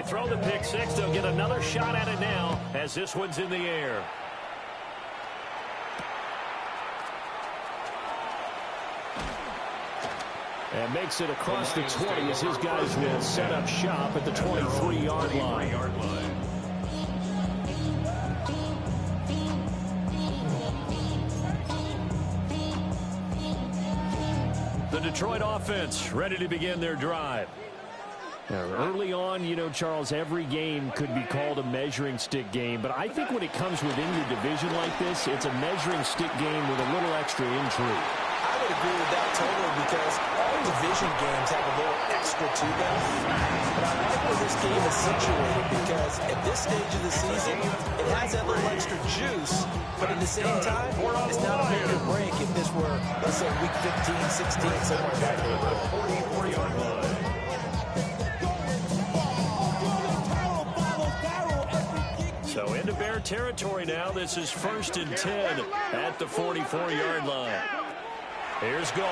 they throw the pick six. They'll get another shot at it now as this one's in the air. And makes it across the 20 as his guys will set up shop at the 23-yard line. The Detroit offense ready to begin their drive. Now, early on, you know, Charles, every game could be called a measuring stick game. But I think when it comes within your division like this, it's a measuring stick game with a little extra intrigue. I would agree with that totally because all division games have a little extra to them. But I like where this game is situated because at this stage of the season, it has that little extra juice. But at the same time, it's not a make or break if this were, let's say, week 15, 16, somewhere in that neighborhood. So into Bear territory now. This is 1st and 10 at the 44-yard line. Here's Goff.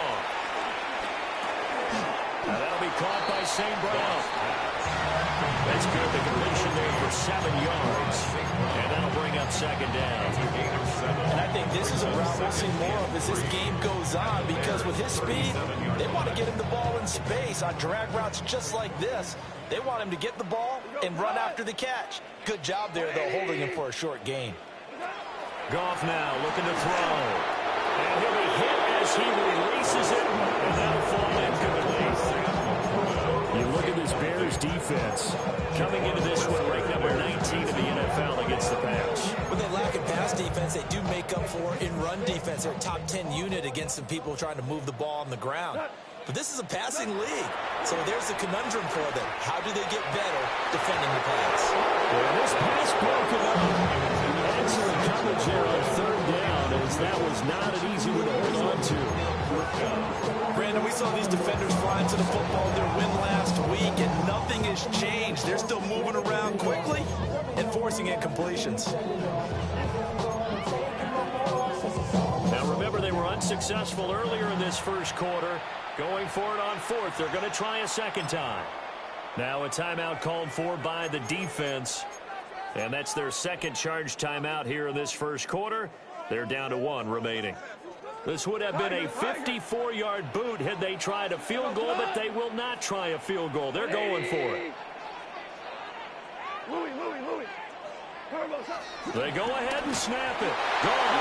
Now that'll be caught by St. Brown. That's good. The completion there for 7 yards. And that'll bring up 2nd down. And I think this is a route we'll see more of as this game goes on because with his speed, they want to get him the ball in space on drag routes just like this. They want him to get the ball and run after the catch. Good job there, though, holding him for a short gain. Goff now looking to throw. And he'll be hit as he releases it, and that'll fall incomplete. You look at this Bears defense coming into this one, ranked number 19 in the NFL against the pass. When they lack in pass defense, they do make up for in run defense. They're a top 10 unit against some people trying to move the ball on the ground. But this is a passing league, so there's a conundrum for them. How do they get better defending the pass? Well, this pass broken up. Excellent coverage there on 3rd down, as that was not an easy one to hold on to. Brandon, we saw these defenders flying to the football in their win last week, and nothing has changed. They're still moving around quickly and forcing incompletions. Now remember, they were unsuccessful earlier in this first quarter. Going for it on 4th. They're going to try a 2nd time. Now a timeout called for by the defense. And that's their 2nd charge timeout here in this first quarter. They're down to 1 remaining. This would have been a 54-yard boot had they tried a field goal, but they will not try a field goal. They're going for it. They go ahead and snap it. Gone.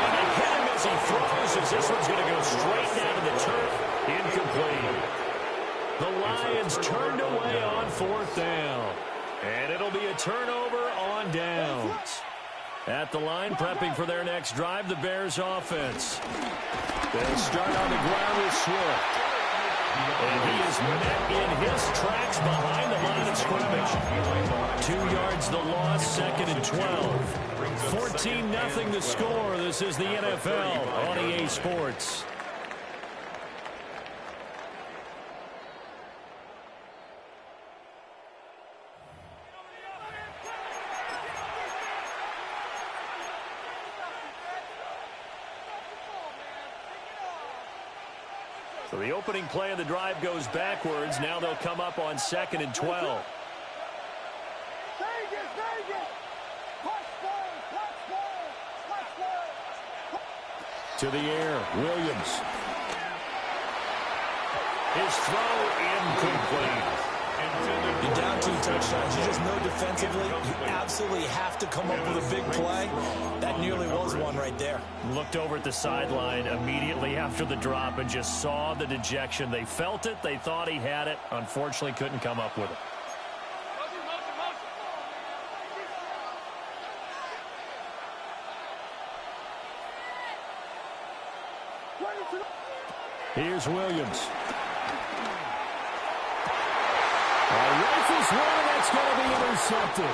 And they hit him as he throws, as this one's going to go straight down to the turf. Incomplete. The Lions turned away on 4th down. And it'll be a turnover on downs. At the line, prepping for their next drive, the Bears offense. They'll start on the ground with Swift. And he is met in his tracks behind the line of scrimmage. 2 yards the loss, 2nd and 12. 14-0 the score. This is the NFL on EA Sports. So the opening play of the drive goes backwards. Now they'll come up on 2nd and 12. To the air, Williams. His throw incomplete. You're down 2 touchdowns. You just know defensively you absolutely have to come up with a big play. That nearly was one right there. Looked over at the sideline immediately after the drop and just saw the dejection. They felt it. They thought he had it. Unfortunately, couldn't come up with it. Here's Williams. Rifles one, that's going to be intercepted.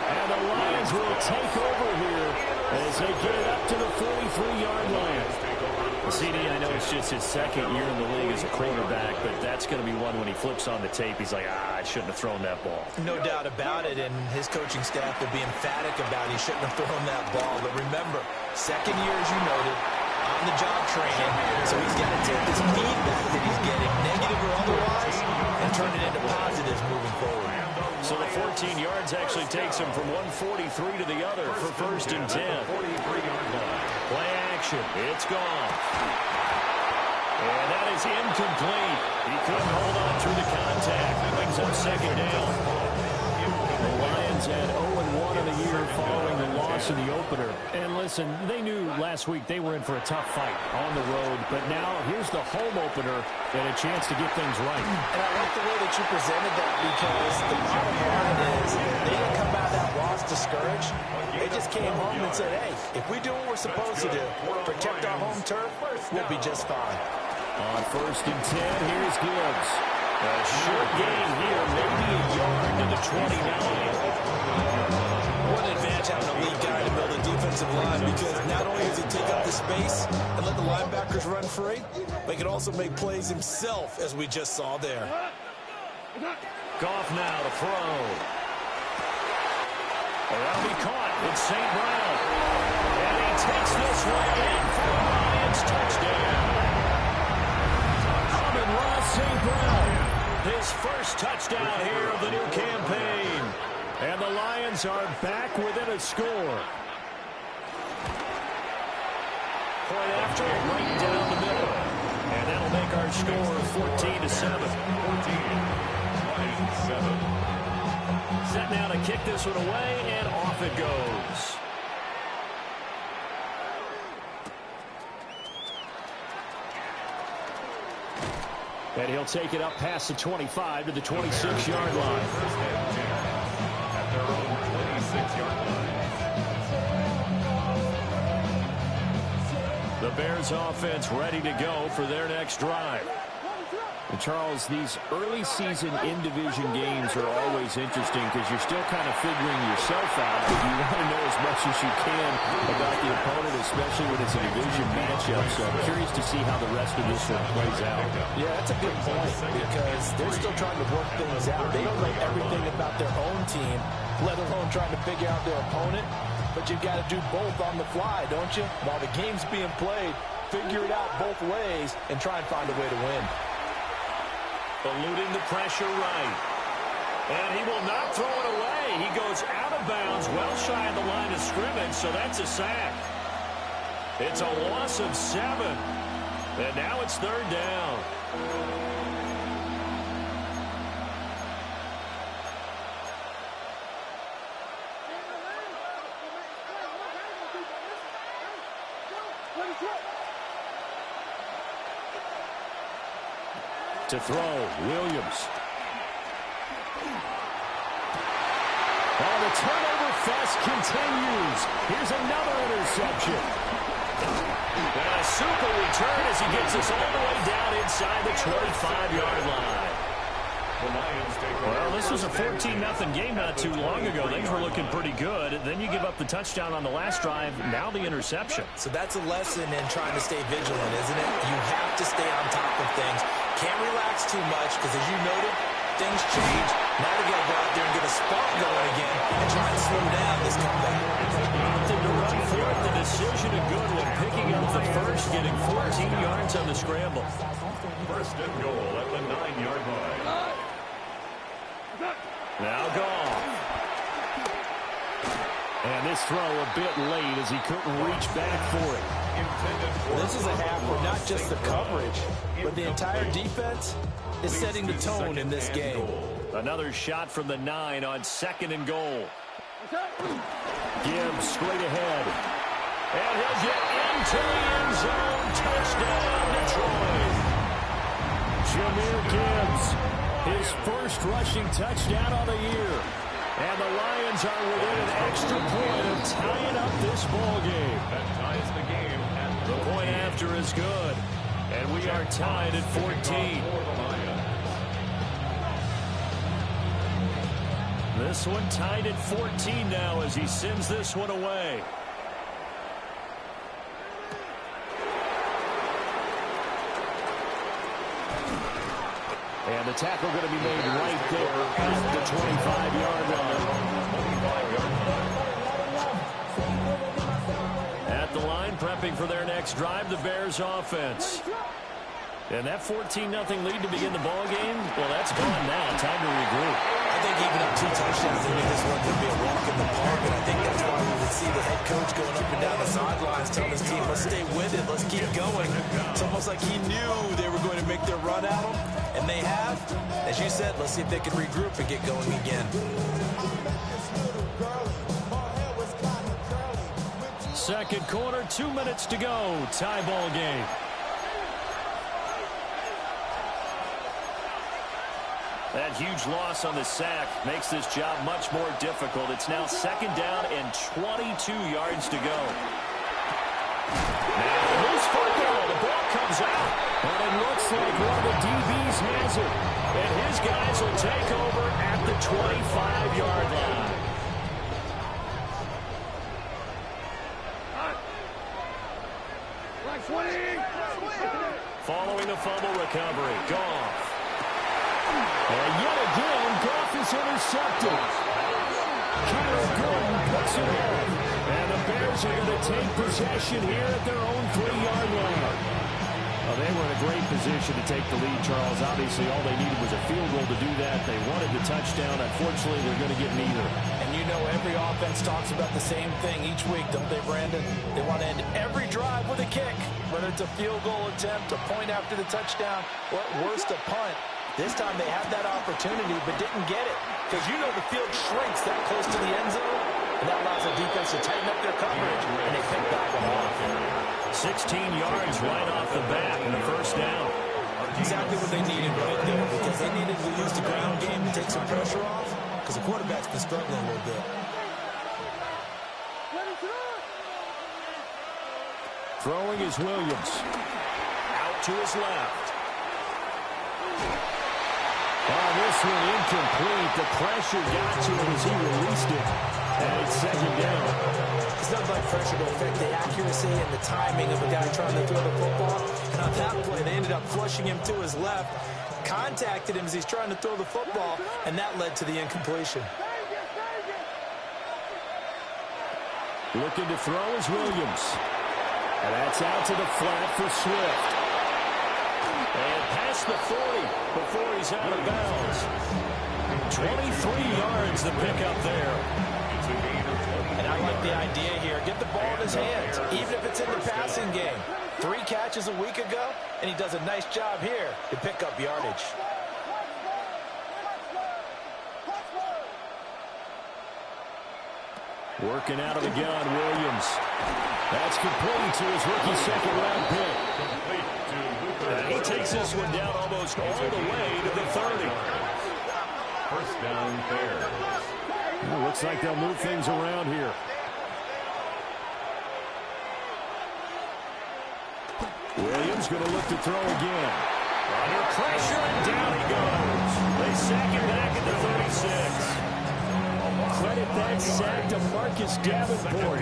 And the Lions will take over here as they get it up to the 43-yard line. CD, I know it's just his 2nd year in the league as a quarterback, but that's going to be one when he flips on the tape, he's like, I shouldn't have thrown that ball. No doubt about it, and his coaching staff will be emphatic about he shouldn't have thrown that ball. But remember, 2nd year, as you noted, on-the-job training. So he's got to take this feedback that he's getting, negative or otherwise, and turn it into positives moving forward. So the 14 yards actually takes him from 143 to the other for first and 10. 43-yard line. Play action. It's gone. And that is incomplete. He couldn't hold on through the contact. That brings up second down. The Lions had 0-1 of the year following the loss in the opener. And listen, they knew last week they were in for a tough fight on the road. But now here's the home opener and a chance to get things right. And I like the way that you presented that, because the bottom line is they didn't come out of that loss discouraged. They just came home and said, hey, if we do what we're supposed to do, protect our home turf, we'll be just fine. On first and 10, here's Gibbs. A short gain here, maybe a yard to the 29. What an advantage having a lead guy to build a defensive line, because not only does he take up the space and let the linebackers run free, but he can also make plays himself, as we just saw there. Goff now to throw. That'll be caught. It's St. Brown. And he takes this one in for a Lions touchdown. Amon-Ra St. Brown, his first touchdown here of the new campaign. And the Lions are back within a score. Point after, right down the middle. And that'll make our score 14-7. 14-7. Set now to kick this one away, and off it goes. And he'll take it up past the 25 to the 26-yard line. At their own 26-yard line. The Bears offense ready to go for their next drive. And Charles, these early season in-division games are always interesting because you're still kind of figuring yourself out, but you want to know as much as you can about the opponent, especially when it's a division matchup. So I'm curious to see how the rest of this one plays out. Yeah, that's a good point, because they're still trying to work things out. They don't know everything about their own team, let alone trying to figure out their opponent. But you've got to do both on the fly, don't you? While the game's being played, figure it out both ways and try and find a way to win. Eluding the pressure right. And he will not throw it away. He goes out of bounds, well shy of the line of scrimmage, so that's a sack. It's a loss of 7. And now it's third down. To throw, Williams. Oh, the turnover fest continues. Here's another interception. And a super return as he gets us all the way down inside the 25-yard line. Well, this was a 14-0 game not too long ago. Things were looking pretty good. Then you give up the touchdown on the last drive. Now the interception. So that's a lesson in trying to stay vigilant, isn't it? You have to stay on top of things. Can't relax too much, because as you noted, things change. Now they got to go out there and get a spark going again and try and slow down this comeback. Opted to run for it. The decision a good one. Picking up the first, getting 14 yards on the scramble. First and goal at the 9-yard line. Now Goff. And this throw a bit late as he couldn't reach back for it. This is a half where not just the coverage, but the entire defense is setting the tone in this game. Another shot from the 9 on second and goal. Gibbs straight ahead. And he'll get into the end zone. Touchdown, Detroit. Jahmyr Gibbs, his first rushing touchdown of the year. And the Lions are within an extra point of tying up this ball game. That ties the game. The point after is good. And we are tied at 14. This one tied at 14 now as he sends this one away. And the tackle going to be made right there at the 25-yard line. At the line, prepping for their next next drive, the Bears offense. And that 14-0 lead to begin the ball game, well, that's gone now. Time to regroup. I think even up 2 touchdowns, they knew this wasn't going to be a walk in the park, and I think that's why we would see the head coach going up and down the sidelines telling his team, let's stay with it, let's keep going. It's almost like he knew they were going to make their run at him, and they have. As you said, let's see if they can regroup and get going again. Second quarter, 2 minutes to go. Tie ball game. That huge loss on the sack makes this job much more difficult. It's now second down and 22 yards to go. Now, loose football. The ball comes out. And it looks like one of the DBs has it. And his guys will take over at the 25-yard line. Following the fumble recovery, Goff. And yet again, Goff is intercepted. Kyler Gordon puts it off. And the Bears are going to take possession here at their own 3-yard line. Well, they were in a great position to take the lead, Charles. Obviously, all they needed was a field goal to do that. They wanted the touchdown. Unfortunately, they're going to get neither. And you know every offense talks about the same thing each week, don't they, Brandon? They want to end every drive with a kick, whether it's a field goal attempt, a point after the touchdown, or at worst, a punt. This time they had that opportunity but didn't get it because you know the field shrinks that close to the end zone, and that allows the defense to tighten up their coverage, and they pick that one off. 16 yards right off the bat and a first down. Exactly what they needed right there because they needed to use the ground game to take some pressure off because the quarterback's been struggling a little bit. Throwing is Williams. Out to his left. Oh, this one incomplete. The pressure got to him as he released it. And it's second down. It's not like pressure to affect the accuracy and the timing of a guy trying to throw the football. And on that play, they ended up flushing him to his left, contacted him as he's trying to throw the football, and that led to the incompletion. Looking to throw is Williams. And that's out to the flat for Swift. And past the 40 before he's out of bounds. 23 yards the pickup there. And I like the idea here. Get the ball in his hands, even if it's in the passing game. 3 catches a week ago, and he does a nice job here to pick up yardage. Working out of the gun, Williams. That's complete to his rookie second-round pick. And he takes this one down almost all the way to the 30. First down, Bears. It looks like they'll move things around here. Williams going to look to throw again. Under pressure, and down he goes. They sack him back at the 36. Credit that sack to Marcus Davenport.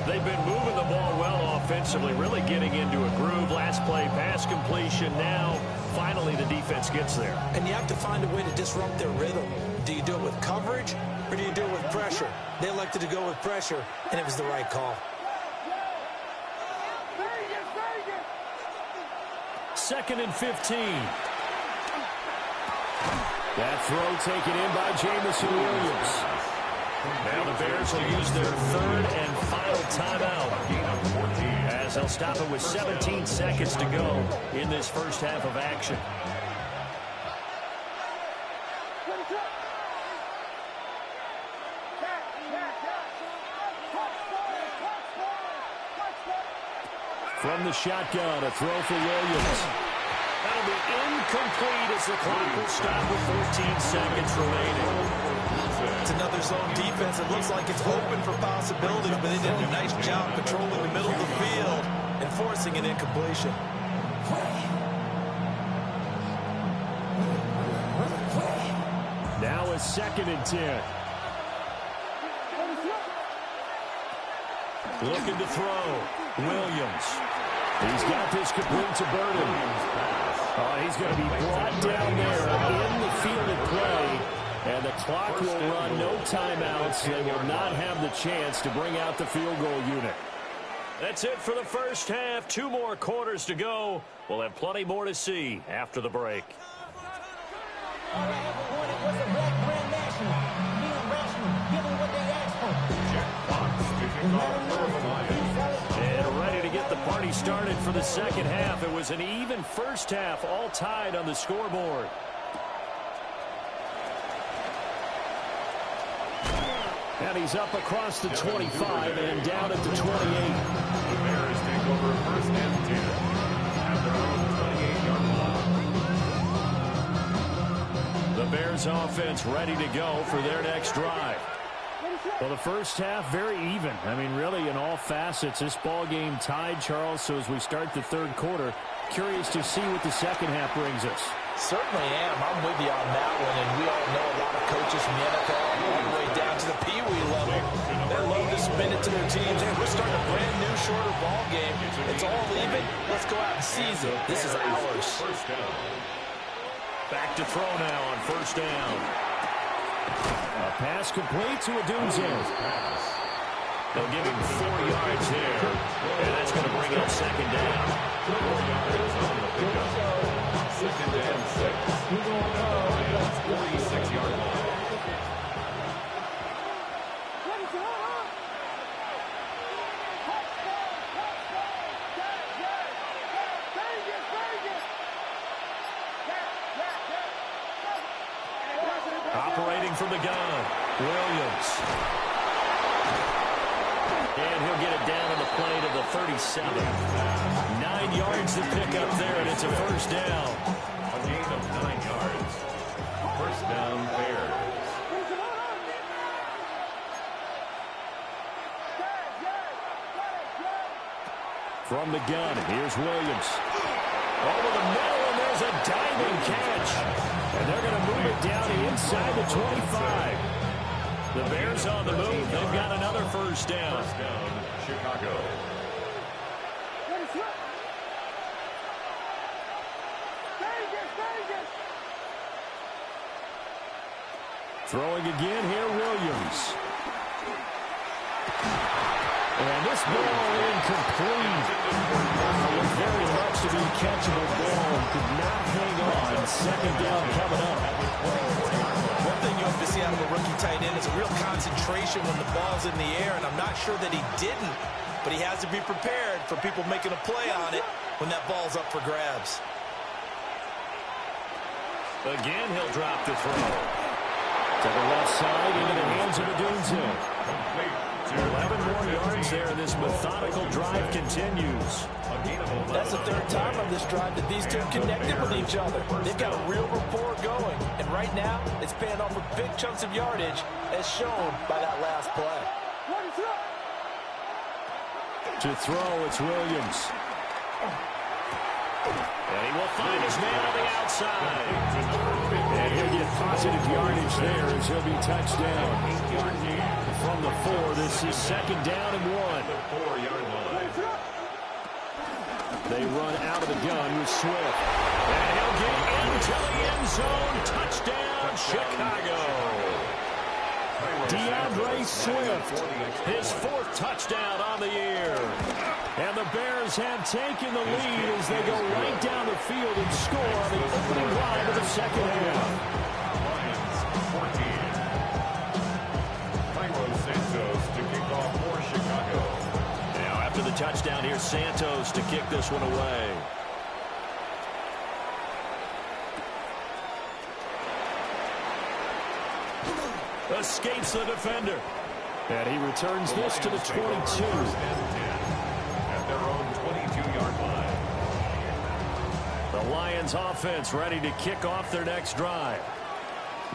They've been moving the ball well offensively, really getting into a groove. Last play, pass completion. Now, finally, the defense gets there. And you have to find a way to disrupt their rhythm. Do you do it with coverage, or do you do it with pressure? They elected to go with pressure, and it was the right call. Second and 15. That throw taken in by Jamison Williams. Now the Bears will use their third and final timeout as they'll stop it with 17 seconds to go in this first half of action. From the shotgun, a throw for Williams. That'll be incomplete as the clock will stop with 14 seconds remaining. It's another zone defense. It looks like it's open for possibilities, but they did a nice job controlling the middle of the field and forcing an incompletion. Now a second and 10. Looking to throw. Williams. He's got this complete to Burden. He's going to be brought down there in the field of play. And the clock will run, no timeouts. They will not have the chance to bring out the field goal unit. That's it for the first half. 2 more quarters to go. We'll have plenty more to see after the break. And ready to get the party started for the second half. It was an even first half, all tied on the scoreboard. And he's up across the 25 and down at the 28. The Bears take over first and 10 at their own 28-yard line. The Bears offense ready to go for their next drive. Well, the first half, very even. I mean, really, in all facets, this ball game tied, Charles. So as we start the third quarter, curious to see what the second half brings us. Certainly am. I'm with you on that one. And we all know a lot of coaches from the NFL all the way down to the Pee Wee level. They love to spin it to their teams. Hey, we're starting a brand new, shorter ball game. It's all even. Let's go out and seize it. This is ours. Back to throw now on first down. A pass complete to Odunze. They'll give him 4 yards there. And that's going to bring up second down. 4 yards on the pickup. Second and 6. Lions 46-yard line. Operating from the gun, Williams. And he'll get it down on the play to the 37. 9 yards to pick up there, and it's a first down. A gain of 9 yards. First down, Bears. From the gun, here's Williams. Over the middle, and there's a diving catch. And they're going to move it down inside the 25. The Bears on the move. They've got another first down. First down, Chicago. Throwing again here, Williams. And this ball incomplete. Looked very much to be a catchable ball. Could not hang on. Second down coming up. One thing you have to see out of a rookie tight end is a real concentration when the ball's in the air, and I'm not sure that he didn't, but he has to be prepared for people making a play on it when that ball's up for grabs. Again, he'll drop the throw. To the left side, into the hands of Odunze. 11 more yards there, and this methodical drive continues. That's the third time on this drive that these two connected with each other. They've got a real rapport going, and right now it's paying off with big chunks of yardage, as shown by that last play. To throw, it's Williams. And he will find his man on the outside. And he'll get positive yardage there as he'll be touched down. From the 4, this is second down and 1. They run out of the gun with Swift. And he'll get into the end zone. Touchdown, Chicago. DeAndre Swift, his 4th touchdown on the year. And the Bears have taken the lead as they go right down the field and score on the opening drive of the second half. Lions 14. Cairo Santos to kick off for Chicago. Now after the touchdown, here's Santos to kick this one away. Escapes the defender. And he returns this to the 22. At their own 22-yard line. The Lions offense ready to kick off their next drive.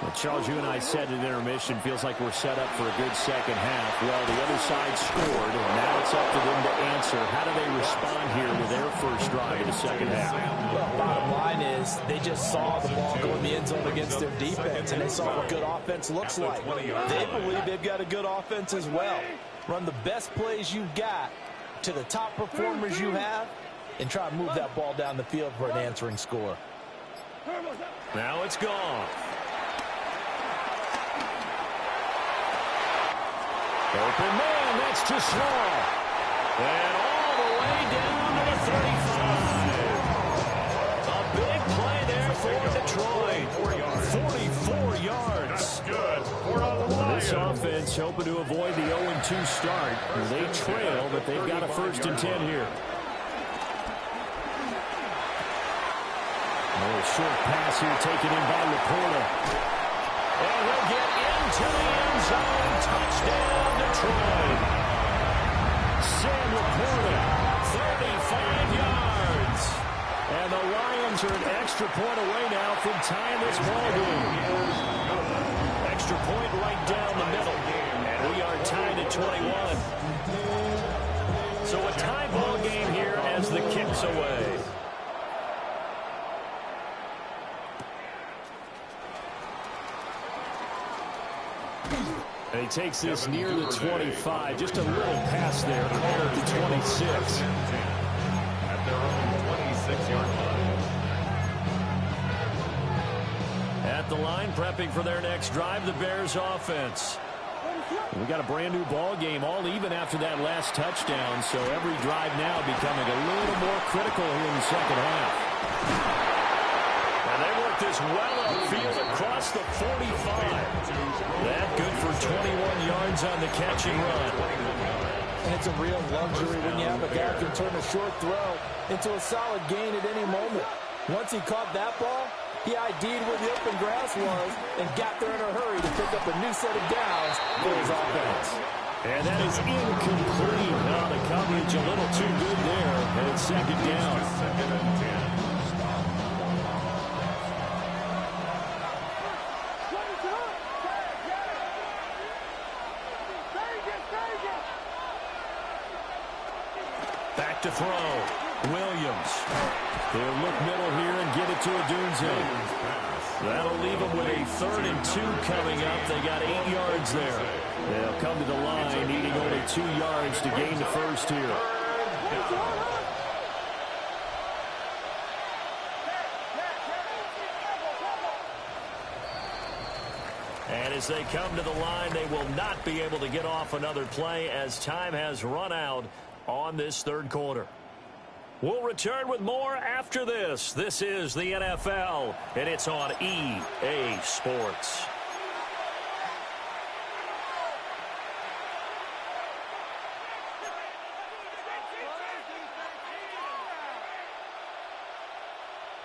Well, Charles, you and I said at intermission, feels like we're set up for a good second half. Well, the other side scored, and now it's up to them to answer. How do they respond here with their first drive of the second half? Well, bottom line is they just saw the ball go in the end zone against their defense, and they saw what good offense looks like. They believe they've got a good offense as well. Run the best plays you've got to the top performers you have, and try to move that ball down the field for an answering score. Now it's gone. Open man, that's too small. And all way down to the 35. A big play there for Detroit. 44 yards. That's good for a Lions. This offense hoping to avoid the 0-2 start. They trail, but they've got a 1st and 10 here. A short pass here taken in by Laporta. And he'll get into the end zone. Touchdown, Detroit. Sam Laporta, 35 yards. And the Lions are an extra point away now from tying this ball game. Extra point right down the middle. And we are tied at 21. So a tie ball game here as the kick's away. And he takes this near the 25. Just a little pass there. Call it the 26. At their own 26-yard line. At the line, prepping for their next drive, the Bears offense. We got a brand new ball game, all even after that last touchdown. So every drive now becoming a little more critical here in the second half. And they work this well upfield across the 45. That good for 21 yards on the catch and run. And it's a real luxury when you have a guy who can turn a short throw into a solid gain at any moment. Once he caught that ball, he ID'd where the open grass was and got there in a hurry to pick up a new set of downs for his offense. And that is incomplete. Now the coverage a little too good there, and it's 2nd down. 2nd and 10. Back to throw. Williams. They'll look middle here and get it to Odunze. That'll leave them with a 3rd and 2 coming up. They got 8 yards there. They'll come to the line, needing only 2 yards to gain the first here. And as they come to the line, they will not be able to get off another play as time has run out on this 3rd quarter. We'll return with more after this. This is the NFL, and it's on EA Sports.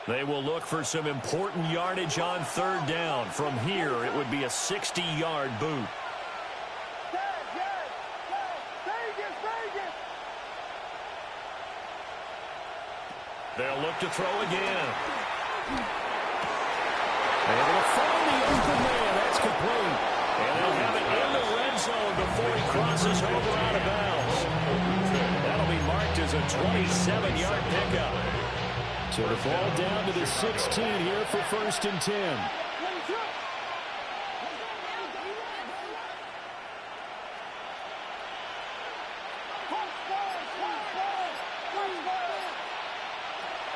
They will look for some important yardage on 3rd down. From here, it would be a 60-yard boot. They'll look to throw again. Able to find the open man. That's complete. And they'll have it in the red zone before he crosses over out of bounds. That'll be marked as a 27-yard pickup. So the ball down to the 16 here for 1st and 10.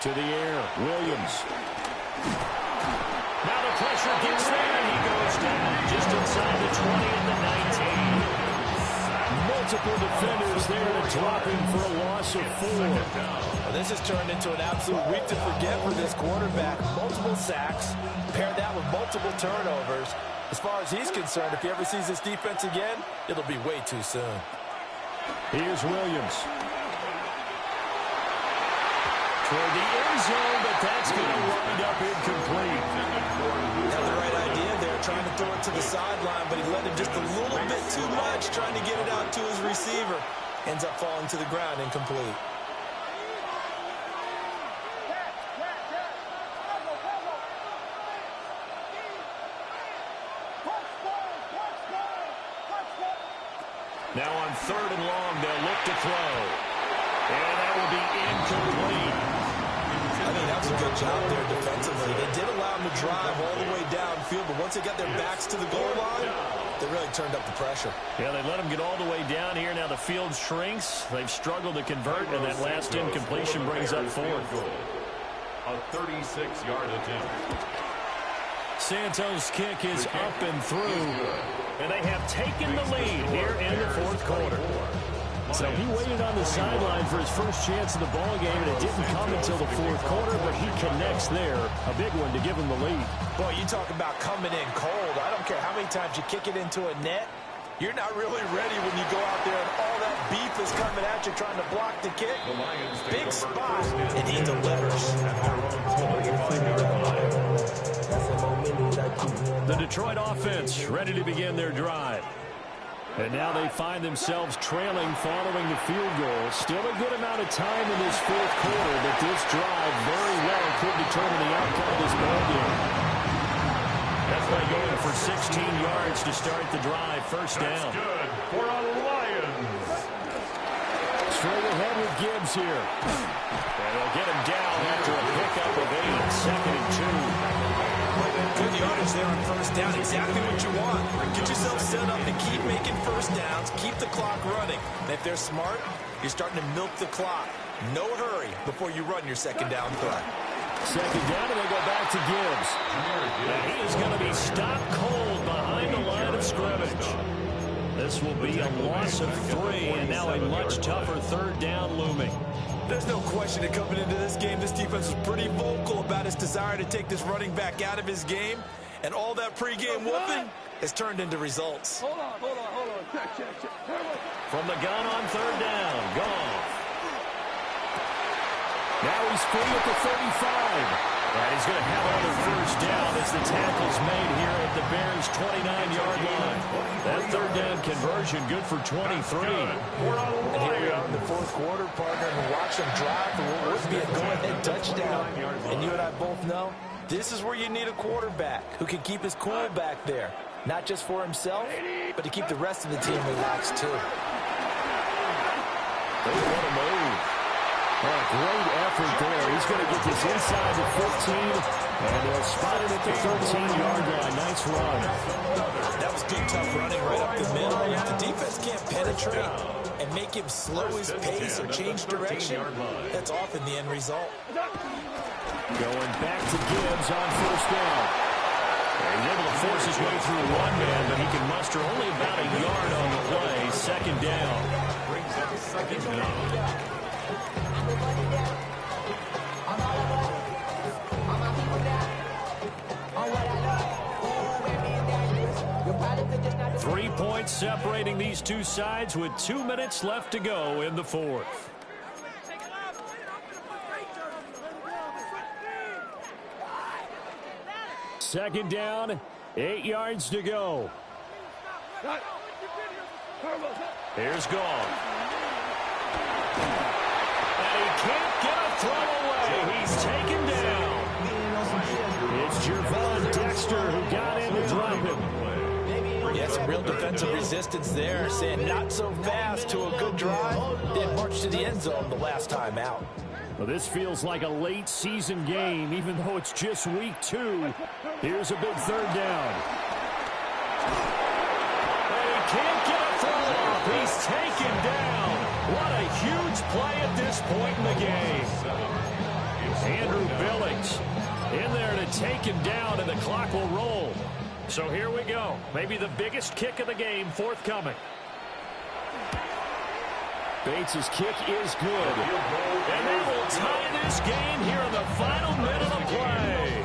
To the air, Williams. Now the pressure gets there, and he goes down just inside the 20 at the 19. Multiple defenders there to drop him for a loss of 4. Well, this has turned into an absolute week to forget for this quarterback. Multiple sacks, pair that with multiple turnovers. As far as he's concerned, if he ever sees this defense again, it'll be way too soon. Here's Williams. Toward the end zone, but that's going to wind up incomplete. Had the right idea there, trying to throw it to the sideline, but he let him just a little bit too much, trying to get it out to his receiver. Ends up falling to the ground, incomplete. Now on 3rd and long, they'll look to throw. And that will be incomplete. I think that was a good job there defensively. They did allow him to drive all the way downfield, but once they got their backs to the goal line, they really turned up the pressure. Yeah, they let him get all the way down here. Now the field shrinks. They've struggled to convert, and that last incompletion brings up 4th. A 36-yard attempt. Santos' kick is up and through, and they have taken the lead here in the 4th quarter. So he waited on the sideline for his first chance in the ball game, and it didn't come until the fourth quarter, but he connects there. A big one to give him the lead. Boy, you talk about coming in cold. I don't care how many times you kick it into a net. You're not really ready when you go out there and all that beef is coming at you trying to block the kick. Big spot, and he delivers. The Detroit offense ready to begin their drive. And now they find themselves trailing following the field goal. Still a good amount of time in this fourth quarter, but this drive very well could determine the outcome of this ballgame. That's by going for 16 yards to start the drive. First down. That's good for a Lions. Straight ahead with Gibbs here. And they'll get him down after a pickup of 8, second and 2. Good yardage there on first down. Exactly what you want. Get yourself set up and keep making first downs. Keep the clock running. And if they're smart, you're starting to milk the clock. No hurry before you run your second down play. Second down, and they go back to Gibbs. And he is going to be stopped cold behind the line of scrimmage. This will be a loss of 3, and now a much tougher third down looming. There's no question that coming into this game, this defense was pretty vocal about its desire to take this running back out of his game. And all that pregame whooping has turned into results. Hold on. Check. From the gun on third down, Goff. Now he's free at the 35. And he's going to have another first down as the tackle's made here at the Bears' 29-yard line. That third down conversion good for 23. And here we are in the fourth quarter, partner, and watch them drive for what would be a go-ahead touchdown. And you and I both know this is where you need a quarterback who can keep his cool back there. Not just for himself, but to keep the rest of the team relaxed, too. They want to move. Great effort there. He's going to get this inside the 15, and they'll spot it at the 13-yard line. Nice run. That was good, tough running right up the middle. If the defense can't penetrate and make him slow his pace or change direction, that's often the end result. Going back to Gibbs on first down. He's able to force his way through one man, but he can muster only about a yard on the play. Second down. Second down. Three points separating these two sides with 2 minutes left to go in the fourth. Second down, 8 yards to go. Here's Goff. And he can't get a throw away. He's taken down. It's Gervon Dexter who got in to drop him. Yes, real defensive resistance there, saying not so fast to a good drive, then march to the end zone the last time out. Well, this feels like a late season game, even though it's just week 2. Here's a big third down. And he can't get a throw off. He's taken down. What a huge play at this point in the game. Andrew Billings in there to take him down, and the clock will roll. So here we go. Maybe the biggest kick of the game forthcoming. Bates' kick is good. And they will tie this game here in the final minute of play.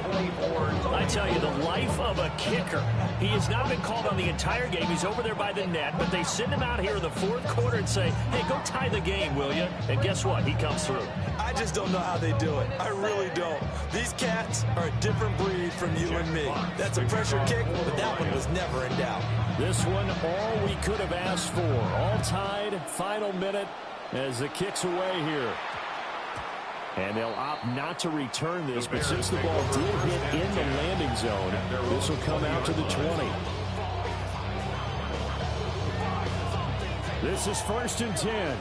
I tell you, the life of a kicker. He has not been called on the entire game. He's over there by the net, but they send him out here in the fourth quarter and say, hey, go tie the game, will you? And guess what? He comes through. I just don't know how they do it. I really don't. These cats are a different breed from you and me. That's a pressure kick, but that one was never in doubt. This one, all we could have asked for. All tied, final minute as the kick's away here. And they'll opt not to return this, but since the ball did hit in the landing zone, this will come out to the 20. This is 1st and 10.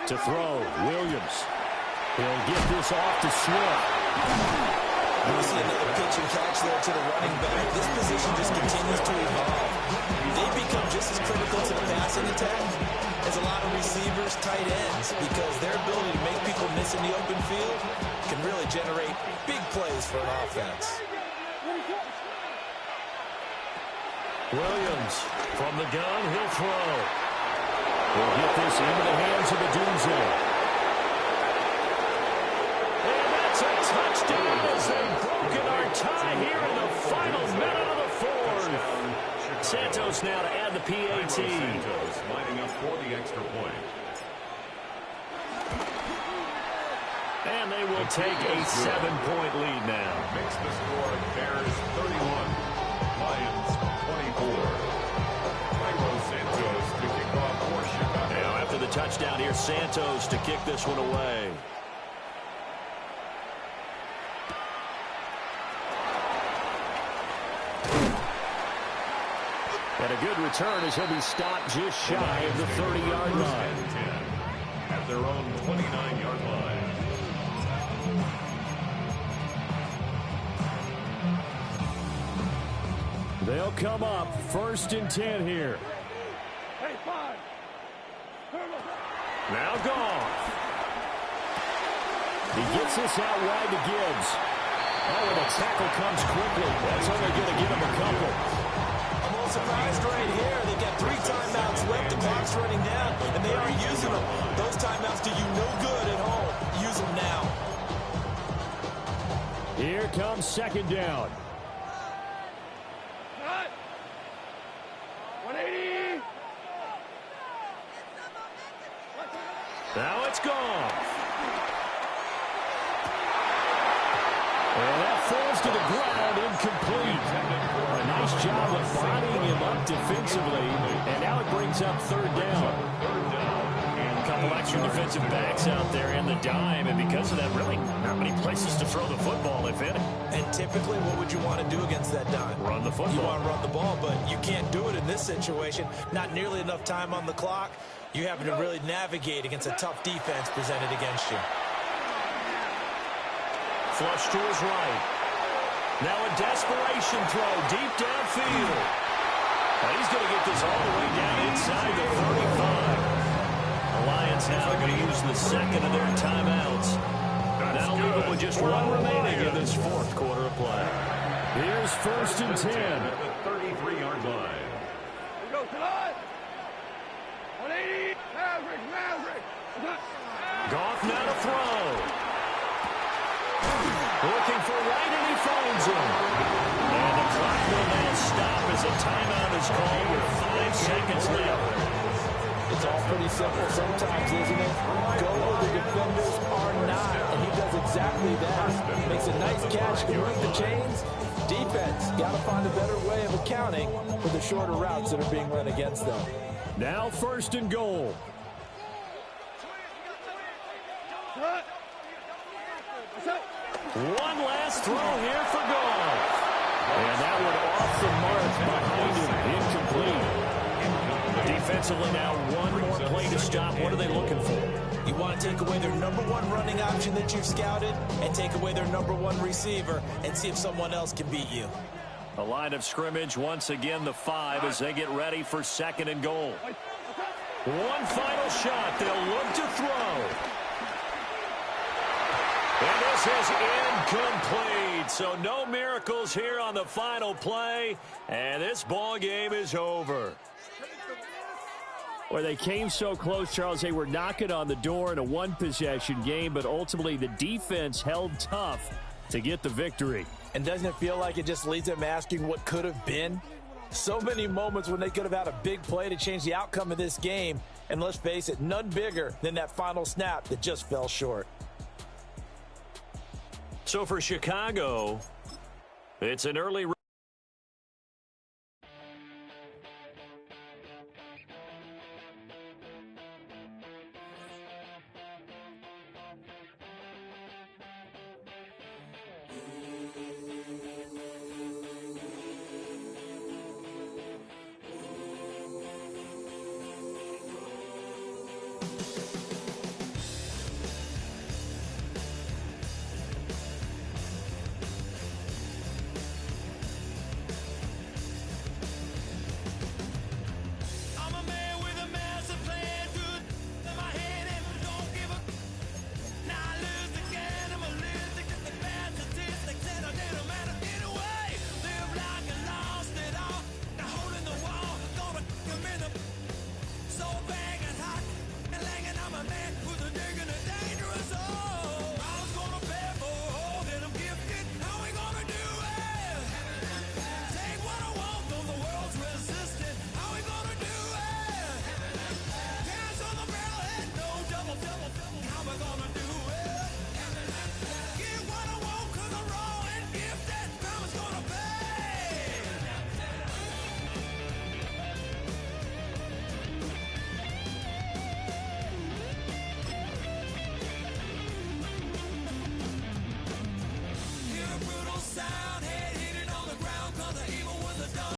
To throw, Williams. He'll get this off to Swift. We see another pitch and catch there to the running back. This position just continues to evolve. They become just as critical to the passing attack as a lot of receivers, tight ends, because their ability to make people miss in the open field can really generate big plays for an offense. Williams from the gun, he'll throw. He'll get this into the hands of Odunze. And that's a touchdown as they've broken our tie here in the final minute of the fourth. Santos now to add the PAT. Santos lining up for the extra point. And they will take a 7-point lead now. Makes the score Bears 31, Lions 24. Cairo Santos to kick off for Chicago. Now after the touchdown here, Santos to kick this one away. And a good return as he'll be stopped just shy of the 30-yard line. 10 at their own 29-yard line. They'll come up 1st and 10 here. Now Goff. He gets this out wide to Gibbs. Oh, and the tackle comes quickly. That's only going to give him a couple. I'm a little surprised right here. They got 3 timeouts left. The clock's running down, and they are using them. Those timeouts do you no good at home. Use them now. Here comes 2nd down. 180. Now it's gone. And that falls to the ground, incomplete. A nice job of bodying him up defensively. And now it brings up 3rd down. A couple extra defensive backs out there in the dime. And because of that, really not many places to throw the football, if any. And typically, what would you want to do against that dime? Run the football. You want to run the ball, but you can't do it in this situation. Not nearly enough time on the clock. You having to really navigate against a tough defense presented against you. Flush to his right. Now a desperation throw deep downfield. Well, he's going to get this all the way down inside the 35. The Lions now are going to use the 2nd of their timeouts. That'll leave them with just 1 remaining in this 4th quarter of play. Here's 1st and 10. At the 33-yard line. Here goes to line. 180. Maverick. Goff now to throw. Looking for right, and he finds him. And the clock will now stop as a timeout is called with 5 seconds left. It's all pretty simple sometimes, isn't it? Go where the defenders are not, and he does exactly that. Makes a nice catch to move the chains. Defense, got to find a better way of accounting for the shorter routes that are being run against them. Now 1st and goal. One last throw here for Goff. And that one off the mark behind him, incomplete. Defensively now, 1 more play to stop. What are they looking for? You want to take away their number 1 running option that you've scouted and take away their number 1 receiver and see if someone else can beat you. The line of scrimmage, once again, the 5 as they get ready for 2nd and goal. One final shot. They'll look to throw. And this is incomplete. So no miracles here on the final play. And this ball game is over. Well, they came so close, Charles. They were knocking on the door in a 1-possession game, but ultimately the defense held tough to get the victory. And doesn't it feel like it just leaves them asking what could have been? So many moments when they could have had a big play to change the outcome of this game. And let's face it, none bigger than that final snap that just fell short. So for Chicago, it's an early